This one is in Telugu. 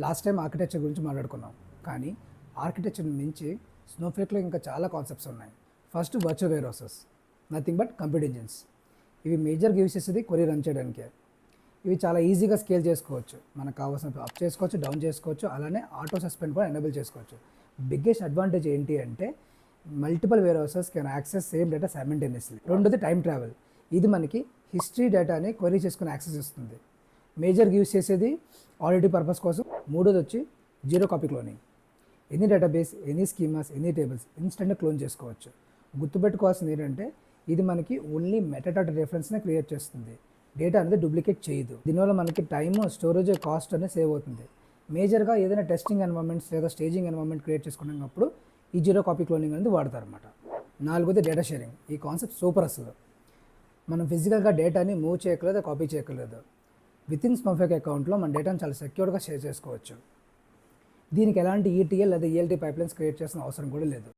లాస్ట్ టైం ఆర్కిటెక్చర్ గురించి మాట్లాడుకున్నాం, కానీ ఆర్కిటెక్చర్ మించి స్నోఫ్లేక్లో ఇంకా చాలా కాన్సెప్ట్స్ ఉన్నాయి. First virtual warehouses, nothing but computer engines. ఇవి మేజర్గా యూస్ చేసేది క్వరీ రన్ చేయడానికే. ఇవి చాలా ఈజీగా స్కేల్ చేసుకోవచ్చు, మనకు కావాల్సిన అప్ చేసుకోవచ్చు, డౌన్ చేసుకోవచ్చు, అలానే ఆటో సస్పెండ్ కూడా ఎనేబుల్ చేసుకోవచ్చు. బిగ్గెస్ట్ అడ్వాంటేజ్ ఏంటి అంటే multiple warehouses can access same data simultaneously. రెండోది టైం ట్రావెల్. ఇది మనకి హిస్టరీ డేటాని క్వరీ చేసుకుని యాక్సెస్ ఇస్తుంది. మేజర్గా యూస్ చేసేది ఆడిట్ పర్పస్ కోసం. మూడోది వచ్చి zero copy cloning. Any database, any schemas, any tables ఇన్స్టెంట్గా క్లోన్ చేసుకోవచ్చు. గుర్తుపెట్టుకోవాల్సింది ఏంటంటే ఇది మనకి ఓన్లీ మెటాడాటా రిఫరెన్స్నే క్రియేట్ చేస్తుంది, డేటా అనేది డూప్లికేట్ చేయదు. దీనివల్ల మనకి టైమ్, స్టోరేజ్, కాస్ట్ అనేది సేవ్ అవుతుంది. మేజర్గా ఏదైనా టెస్టింగ్ ఎన్వైరన్మెంట్స్ లేదా స్టేజింగ్ ఎన్వైరన్మెంట్ క్రియేట్ చేసుకున్నప్పుడు ఈ జీరో కాపీ క్లోనింగ్ అనేది వాడతారు అనమాట. నాలుగోది డేటా షేరింగ్. ఈ కాన్సెప్ట్ సూపర్ అసలు. మనం ఫిజికల్గా డేటాని మూవ్ చేయక్కర్లేదు, కాపీ చేయక్కర్లేదు. వితిన్ స్నోఫ్లేక్ అకౌంట్లో మన డేటాను చాలా సెక్యూర్గా షేర్ చేసుకోవచ్చు. దీనికి ఎలాంటి ఈటీఎల్ లేదా ఈఎల్టీ పైప్లైన్స్ క్రియేట్ చేసిన అవసరం కూడా లేదు.